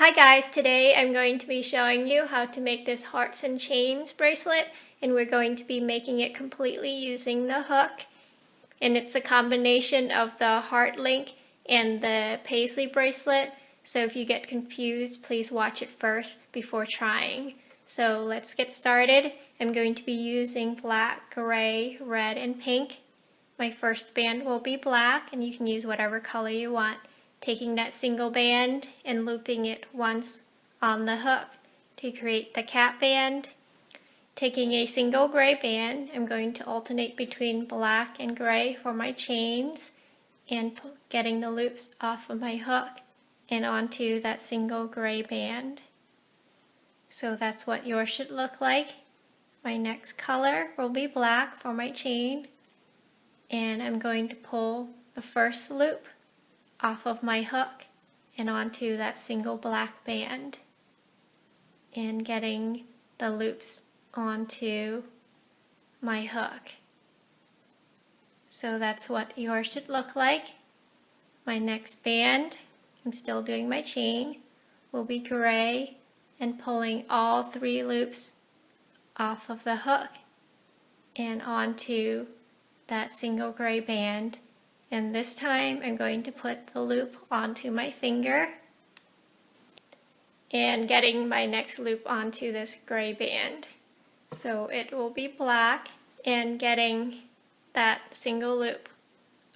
Hi guys, today I'm going to be showing you how to make this hearts and chains bracelet, and we're going to be making it completely using the hook. And it's a combination of the heart link and the paisley bracelet, so if you get confused, please watch it first before trying. So let's get started. I'm going to be using black, gray, red, and pink. My first band will be black, and you can use whatever color you want. Taking that single band and looping it once on the hook to create the cap band. Taking a single gray band, I'm going to alternate between black and gray for my chains and getting the loops off of my hook and onto that single gray band. So that's what yours should look like. My next color will be black for my chain, and I'm going to pull the first loop off of my hook and onto that single black band and getting the loops onto my hook. So that's what yours should look like. My next band, I'm still doing my chain, will be gray and pulling all 3 loops off of the hook and onto that single gray band. And this time I'm going to put the loop onto my finger and getting my next loop onto this gray band. So it will be black and getting that single loop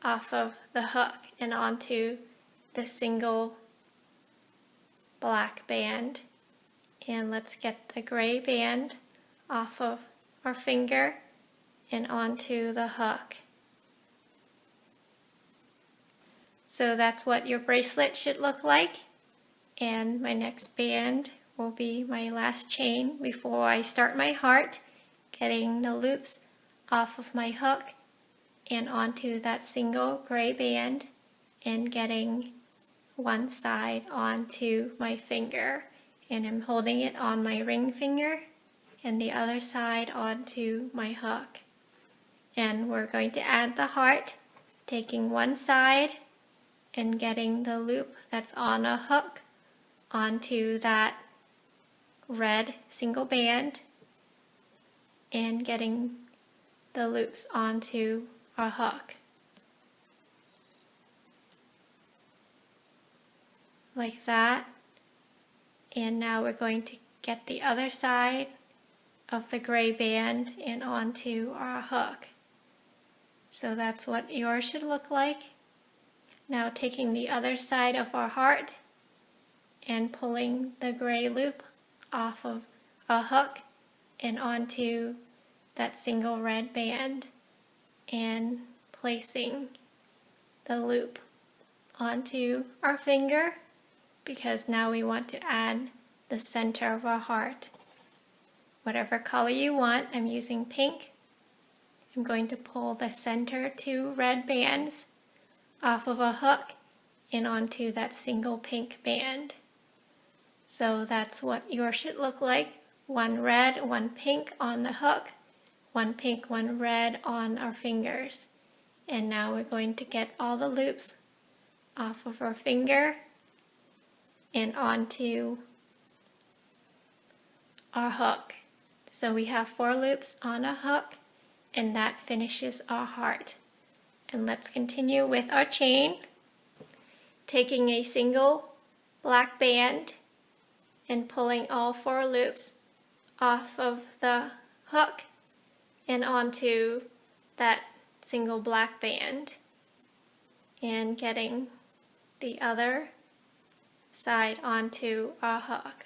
off of the hook and onto the single black band. And let's get the gray band off of our finger and onto the hook. So that's what your bracelet should look like. And my next band will be my last chain before I start my heart, getting the loops off of my hook and onto that single gray band and getting one side onto my finger. And I'm holding it on my ring finger and the other side onto my hook. And we're going to add the heart, taking one side and getting the loop that's on a hook onto that red single band and getting the loops onto our hook. Like that. And now we're going to get the other side of the gray band and onto our hook. So that's what yours should look like. Now taking the other side of our heart and pulling the gray loop off of a hook and onto that single red band and placing the loop onto our finger, because now we want to add the center of our heart. Whatever color you want, I'm using pink. I'm going to pull the center 2 red bands off of a hook and onto that single pink band. So that's what yours should look like. 1 red, 1 pink on the hook, 1 pink, 1 red on our fingers. And now we're going to get all the loops off of our finger and onto our hook. So we have 4 loops on a hook, and that finishes our heart. And let's continue with our chain, taking a single black band and pulling all 4 loops off of the hook and onto that single black band and getting the other side onto our hook.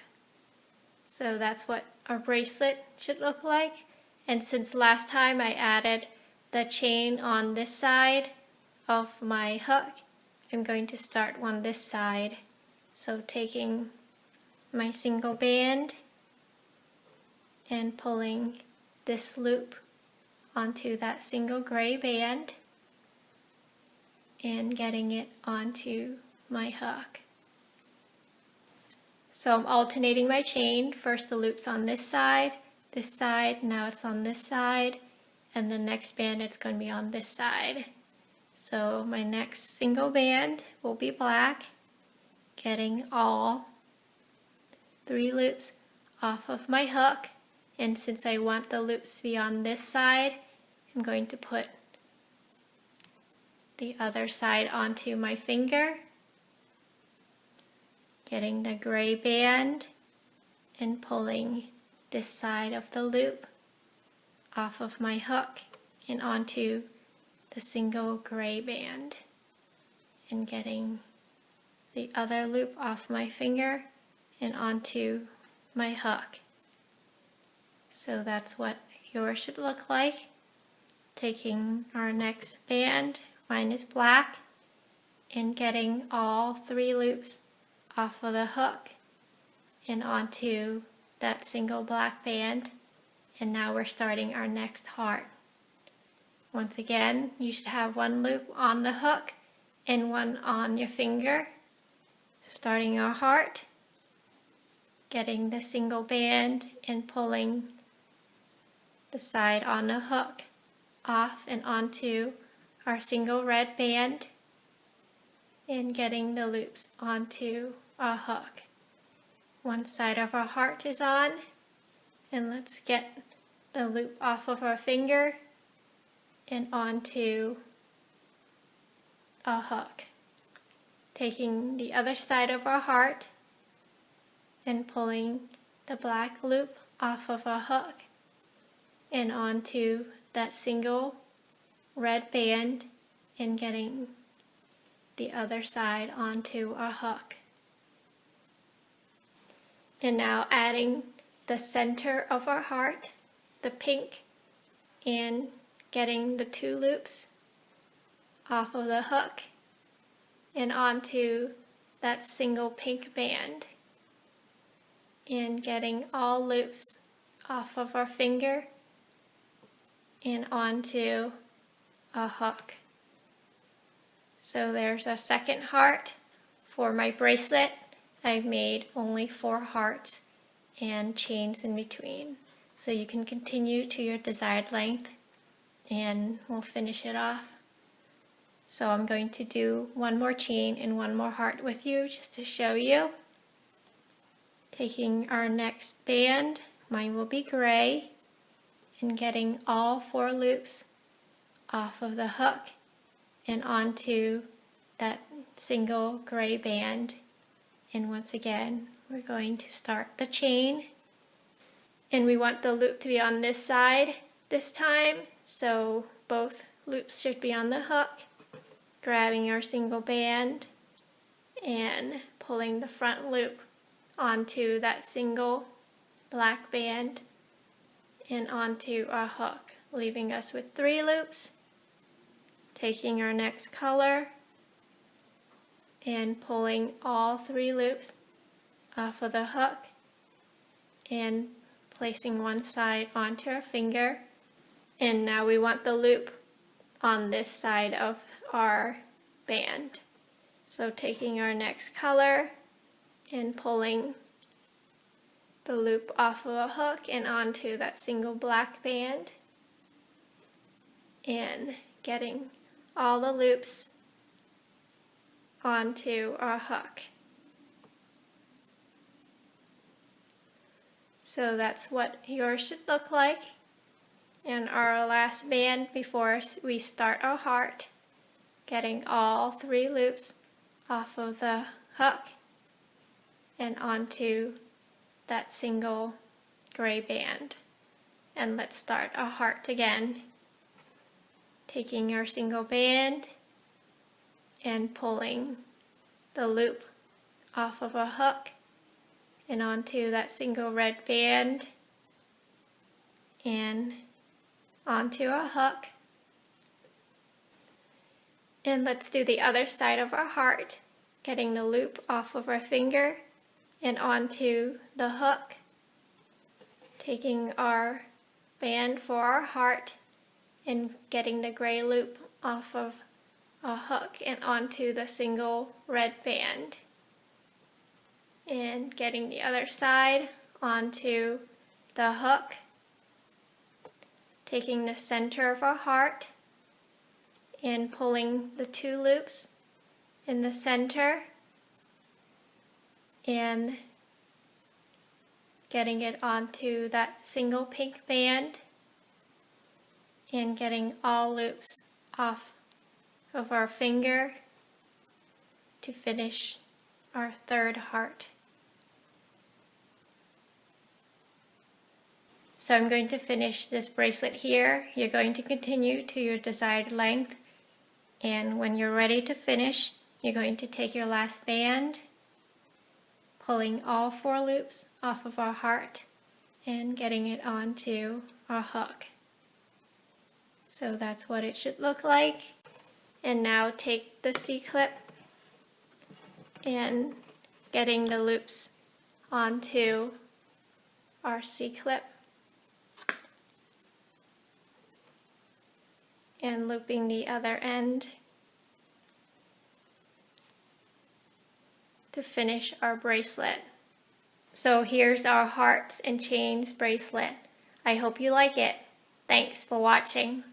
So that's what our bracelet should look like. And since last time I added the chain on this side of my hook, I'm going to start on this side. So taking my single band and pulling this loop onto that single gray band and getting it onto my hook. So I'm alternating my chain. First the loop's on this side, now it's on this side, and the next band it's going to be on this side. So my next single band will be black, getting all 3 loops off of my hook, and since I want the loops to be on this side, I'm going to put the other side onto my finger, getting the gray band and pulling this side of the loop off of my hook and onto the single gray band, and getting the other loop off my finger and onto my hook. So that's what yours should look like. Taking our next band, mine is black, and getting all 3 loops off of the hook and onto that single black band, and now we're starting our next heart. Once again, you should have 1 loop on the hook and 1 on your finger. Starting our heart, getting the single band and pulling the side on the hook off and onto our single red band, and getting the loops onto our hook. One side of our heart is on, and let's get the loop off of our finger and onto our hook. Taking the other side of our heart and pulling the black loop off of our hook and onto that single red band, and getting the other side onto our hook. And now adding the center of our heart, the pink, and getting the 2 loops off of the hook and onto that single pink band, and getting all loops off of our finger and onto a hook. So there's our second heart. For my bracelet, I've made only 4 hearts and chains in between. So you can continue to your desired length and we'll finish it off. So I'm going to do 1 more chain and 1 more heart with you just to show you. Taking our next band, mine will be gray, and getting all 4 loops off of the hook and onto that single gray band. And once again, we're going to start the chain, and we want the loop to be on this side this time, so both loops should be on the hook. Grabbing our single band and pulling the front loop onto that single black band and onto our hook, leaving us with 3 loops. Taking our next color and pulling all 3 loops off of the hook and placing one side onto our finger. And now we want the loop on this side of our band. So taking our next color and pulling the loop off of a hook and onto that single black band, and getting all the loops onto our hook. So that's what yours should look like. And our last band before we start our heart, getting all 3 loops off of the hook and onto that single gray band. And let's start our heart again. Taking our single band and pulling the loop off of a hook and onto that single red band and onto a hook. And let's do the other side of our heart, getting the loop off of our finger and onto the hook, taking our band for our heart and getting the gray loop off of a hook and onto the single red band, and getting the other side onto the hook, taking the center of our heart and pulling the 2 loops in the center and getting it onto that single pink band and getting all loops off of our finger to finish our third heart. So I'm going to finish this bracelet here. You're going to continue to your desired length, and when you're ready to finish, you're going to take your last band, pulling all 4 loops off of our heart and getting it onto our hook. So that's what it should look like. And now take the C-clip and getting the loops onto our C-clip and looping the other end to finish our bracelet. So here's our hearts and chains bracelet. I hope you like it. Thanks for watching.